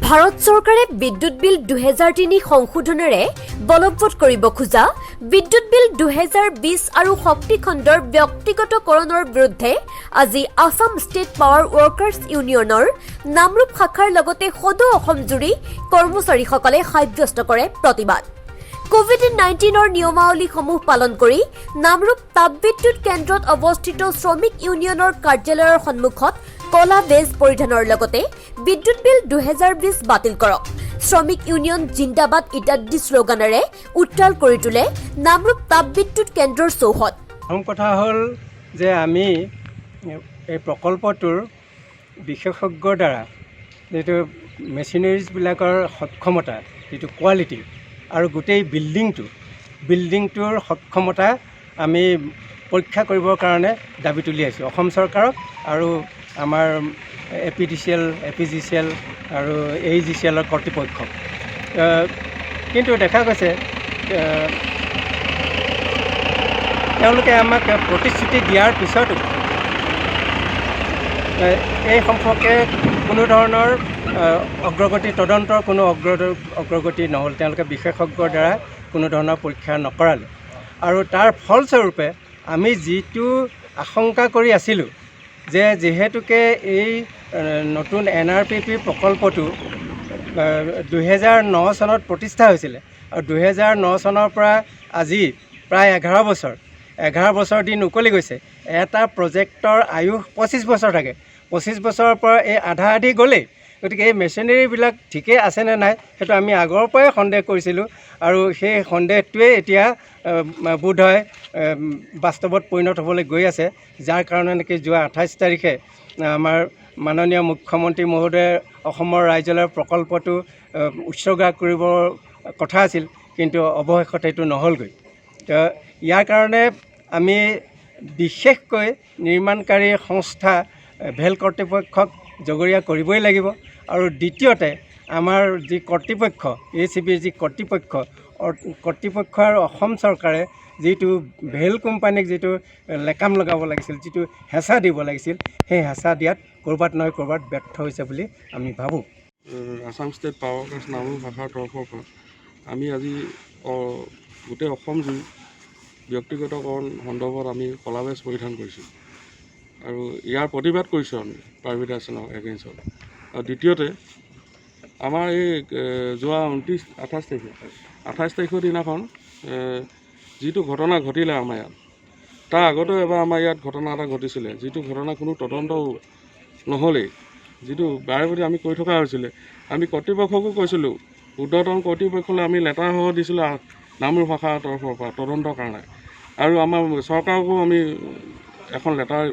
ভাৰত চৰকাৰে বিদ্যুৎ বিল 2003 সংশোধনেৰে বলবৎ কৰিব খোজা বিদ্যুৎ বিল 2020 আৰু শক্তি খণ্ডৰ ব্যক্তিগতকৰণৰ বিৰুদ্ধে আজি আসাম ষ্টেট পাৱাৰ ৱৰ্কাৰ্ছ ইউনিয়নৰ নামৰূপ শাখাৰ লগতে সদৌ অসমজুৰি কৰ্মচাৰীসকলে সাব্যস্ত কৰে প্ৰতিবাদ। কোভিড-19 নিয়মাৱলীসমূহ পালন কৰি নামৰূপ তাপবিদ্যুৎ কেন্দ্ৰত অৱস্থিত শ্ৰমিক ইউনিয়নৰ কাৰ্যালয়ৰ সন্মুখত কলা বেজ পৰিধানৰ লগতে বিদ্যুৎ বিল 2020 বাতিল কৰক, শ্ৰমিক ইউনিয়ন জিন্দাবাদ ইত্যাদি শ্লোগানেৰে উত্তাল কৰি তোলে নামৰূপ তাপবিদ্যুৎ কেন্দ্ৰৰ চৌহদ। প্ৰথম কথা হ'ল যে আমি এই প্ৰকল্পটোৰ বিশেষজ্ঞৰ দ্বাৰা যিটো মেচিনাৰিজবিলাকৰ সক্ষমতা, যিটো কোৱালিটি আৰু গোটেই বিল্ডিংটোৰ সক্ষমতা আমি পৰীক্ষা কৰিবৰ কাৰণে দাবী তুলি আছোঁ অসম চৰকাৰক আৰু আমাৰ এপিজিচিএল আৰু AGCLৰ কৰ্তৃপক্ষক। কিন্তু দেখা গৈছে তেওঁলোকে আমাক প্ৰতিশ্ৰুতি দিয়াৰ পিছতো এই সম্পৰ্কে কোনো ধৰণৰ তদন্তৰ কোনো অগ্ৰগতি নহ'ল। তেওঁলোকে বিশেষজ্ঞৰ দ্বাৰা কোনো ধৰণৰ পৰীক্ষা নকৰালে আৰু তাৰ ফলস্বৰূপে আমি যিটো আশংকা কৰি আছিলোঁ যে যিহেতুকে এই নতুন NRPP প্ৰকল্পটো 2009 চনত প্ৰতিষ্ঠা হৈছিলে আৰু 2009 চনৰ পৰা আজি প্ৰায় 11 বছৰ দিন উকলি গৈছে। এটা প্ৰজেক্টৰ আয়ুস 25 বছৰ থাকে। 25 বছৰৰ পৰা এই আধা গ'লেই। গতিকে এই মেচিনাৰীবিলাক ঠিকেই আছেনে নাই সেইটো আমি আগৰ পৰাই সন্দেহ কৰিছিলোঁ আৰু সেই সন্দেহটোৱে এতিয়া বোধহয় বাস্তৱত পৰিণত হ'বলৈ গৈ আছে, যাৰ কাৰণে নেকি যোৱা 28 তাৰিখে আমাৰ মাননীয় মুখ্যমন্ত্ৰী মহোদয়ে অসমৰ ৰাইজলৈ প্ৰকল্পটো উৎসৰ্গা কৰিবৰ কথা আছিল, কিন্তু অৱশেষত এইটো নহ'লগৈ। তো ইয়াৰ কাৰণে আমি বিশেষকৈ নিৰ্মাণকাৰী সংস্থা ভেল কৰ্তৃপক্ষক জগৰীয়া কৰিবই লাগিব আৰু দ্বিতীয়তে আমাৰ যি কৰ্তৃপক্ষ ACBৰ যি কৰ্তৃপক্ষ আৰু অসম চৰকাৰে যিটো ভেল কোম্পানীক যিটো লেকাম লগাব লাগিছিল, যিটো হেঁচা দিব লাগিছিল, সেই হেঁচা দিয়াত ক'ৰবাত নহয় ক'ৰবাত ব্যৰ্থ হৈছে বুলি আমি ভাবোঁ। Assam state power workers Namrup শাখাৰ তৰফৰ পৰা আমি আজি গোটেই অসমজুৰি ব্যক্তিগতকৰণ সন্দৰ্ভত আমি কলা বেজ পৰিধান কৰিছোঁ আৰু ইয়াৰ প্ৰতিবাদ কৰিছোঁ আমি প্ৰাইভেটাইজেশ্যনৰ এগেইনষ্টত। আৰু দ্বিতীয়তে আমাৰ এই যোৱা 28 তাৰিখৰ দিনাখন যিটো ঘটনা ঘটিলে আমাৰ ইয়াত, তাৰ আগতেও এবাৰ আমাৰ ইয়াত ঘটনা এটা ঘটিছিলে, যিটো ঘটনা কোনো তদন্ত নহ'লেই, যিটো বাৰে প্ৰতি আমি কৈ থকা হৈছিলে। আমি কৰ্তৃপক্ষকো কৈছিলোঁ, ঊৰ্ধ্বতন কৰ্তৃপক্ষলৈ আমি লেটাৰসহ দিছিলোঁ নামৰূপ শাখাৰ তৰফৰ পৰা তদন্তৰ কাৰণে, আৰু আমাৰ চৰকাৰকো আমি এখন লেটাৰ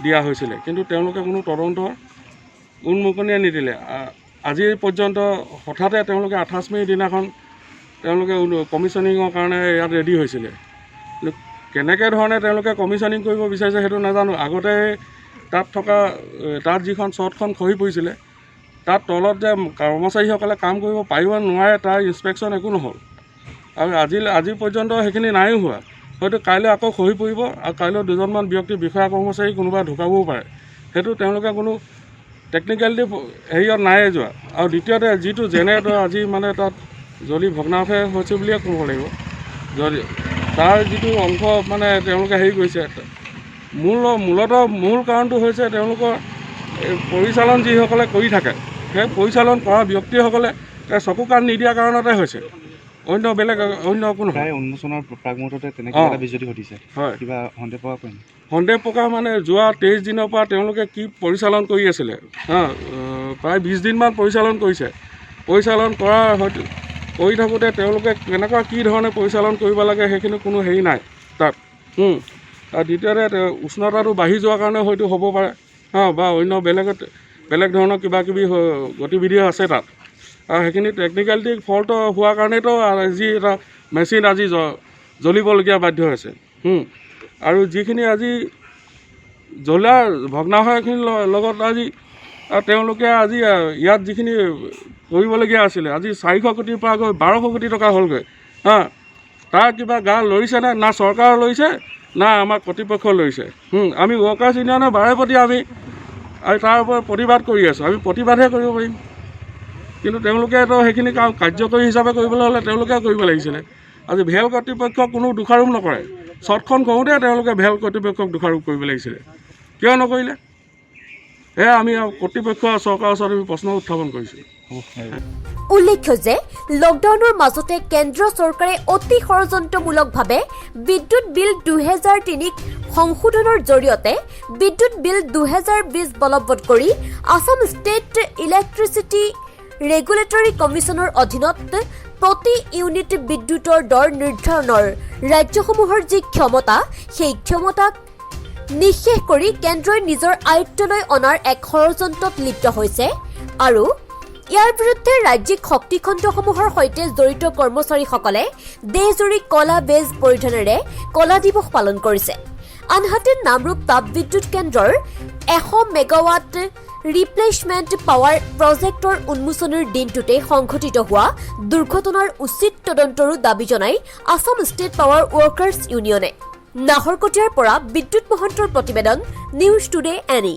দিয়া হৈছিলে, কিন্তু তেওঁলোকে কোনো তদন্তৰ উন্মুকনিয়ে নিদিলে। আজি পৰ্যন্ত হঠাতে তেওঁলোকে 28 মে'ৰ দিনাখন তেওঁলোকে কমিশ্যনিঙৰ কাৰণে ইয়াত ৰেডি হৈছিলে। কেনেকৈ ধৰণে তেওঁলোকে কমিশ্যনিং কৰিব বিচাৰিছে সেইটো নাজানো। আগতে তাত যিখন চৰ্টখন খহি পৰিছিলে, তাত তলত যে কৰ্মচাৰীসকলে কাম কৰিব পাৰিব নোৱাৰে তাৰ ইনস্পেকশ্যন একো নহ'ল আৰু আজি পৰ্যন্ত সেইখিনি নাইও হোৱা। হয়তো কাইলৈ আকৌ খহি পৰিব আৰু কাইলৈ দুজনমান ব্যক্তি বিষয়া কৰ্মচাৰী কোনোবা ঢুকাবও পাৰে। সেইটো তেওঁলোকে কোনো টেকনিকেলিটি হেৰিয়ত নাইয়ে যোৱা। আৰু দ্বিতীয়তে যিটো জেনেৰেটৰ আজি মানে তাত জ্বলি ভগ্নাৱশেষ হৈছে বুলিয়ে ক'ব লাগিব, যদি তাৰ যিটো অংশ মানে তেওঁলোকে হেৰি কৰিছে, মূল কাৰণটো হৈছে তেওঁলোকৰ পৰিচালন যিসকলে কৰি থাকে, সেই পৰিচালন কৰা ব্যক্তিসকলে চকু কাণ নিদিয়াৰ কাৰণতে হৈছে, অন্য একো নহয়। উন্মোচনৰ প্ৰাগমুহূৰ্ততে তেনেকৈ বিজুতি ঘটিছে। হয়, কিবা সন্দেহ প্ৰকাশ মানে যোৱা 23 দিনৰ পৰা তেওঁলোকে কি পৰিচালন কৰি আছিলে, প্ৰায় 20 দিনমান পৰিচালন কৰিছে। পৰিচালন হয়তো কৰি থাকোঁতে তেওঁলোকে কেনেকুৱা কি ধৰণে পৰিচালন কৰিব লাগে সেইখিনি কোনো হেৰি নাই তাত। আৰু দ্বিতীয়তে উষ্ণতাটো বাঢ়ি যোৱাৰ কাৰণে হয়তো হ'ব পাৰে, বা অন্য বেলেগ ধৰণৰ কিবাকিবি গতিবিধি আছে তাত। আৰু সেইখিনি টেকনিকেলিটি ফল্ট হোৱাৰ কাৰণেতো আজি এটা মেচিন আজি জ্বলিবলগীয়া বাধ্য হৈছে। আৰু যিখিনি আজি জ্বলাৰ ভগ্নাৱশেষখিনিৰ লগত আজি তেওঁলোকে আজি ইয়াত যিখিনি কৰিবলগীয়া আছিলে, আজি 400 কোটিৰ পৰা গৈ 1200 কোটি টকা হ'লগৈ। তাৰ কিবা গা লৰিছেনে? না চৰকাৰ লৰিছে না আমাৰ কৰ্তৃপক্ষ লৰিছে। আমি ৱৰ্কাৰ্ছ ইউনিয়নৰ বাৰে প্ৰতি আমি তাৰ ওপৰত প্ৰতিবাদ কৰি আছোঁ। আমি প্ৰতিবাদহে কৰিব পাৰিম। কিন্তু তেওঁলোকেতো সেইখিনি কাম কাৰ্যকৰী হিচাপে কৰিবলৈ হ'লে তেওঁলোকে কৰিব লাগিছিলে। আজি ভেল কৰ্তৃপক্ষক কোনো দোষাৰোপ নকৰে, শ্বটখন কৰোঁতে তেওঁলোকে ভেল কৰ্তৃপক্ষক দোষাৰোপ কৰিব লাগিছিলে, কিয় নকৰিলে? সেয়া আমি কৰ্তৃপক্ষ আৰু চৰকাৰৰ ওচৰত আমি প্ৰশ্ন উত্থাপন কৰিছোঁ। উল্লেখ্য যে লকডাউনৰ মাজতে কেন্দ্ৰ চৰকাৰে অতি ষড়যন্ত্ৰমূলকভাৱে বিদ্যুৎ বিল 2003 সংশোধনৰ জৰিয়তে বিদ্যুৎ বিল 2020 বলৱৎ কৰি আছাম ষ্টেট ইলেক্ট্ৰিচিটি ৰেগুলেটৰী কমিশ্যনৰ অধীনত প্ৰতি ইউনিট বিদ্যুতৰ দৰ নিৰ্ধাৰণৰ ৰাজ্যসমূহৰ যি ক্ষমতা, সেই ক্ষমতাক নিঃশেষ কৰি কেন্দ্ৰই নিজৰ আয়ত্তলৈ অনাৰ এক ষড়যন্ত্ৰত লিপ্ত হৈছে আৰু ইয়াৰ বিৰুদ্ধে ৰাজ্যিক শক্তিখণ্ডসমূহৰ সৈতে জড়িত কৰ্মচাৰীসকলে দেশজুৰি কলা বেজ পৰিধানেৰে কলা দিৱস পালন কৰিছে। আনহাতে নামৰূপ তাপবিদ্যুৎ কেন্দ্ৰৰ 100 মেগাৱাট ৰিপ্লেচমেণ্ট পাৱাৰ প্ৰজেক্টৰ উন্মোচনৰ দিনটোতে সংঘটিত হোৱা দুৰ্ঘটনাৰ উচিত তদন্তৰো দাবী জনাই আছাম ষ্টেট পাৱাৰ ৱৰ্কাৰ্ছ ইউনিয়নে। নাহৰকটীয়াৰ পৰা বিদ্যুৎ মহন্তৰ প্ৰতিবেদন, নিউজ টুডে এনি।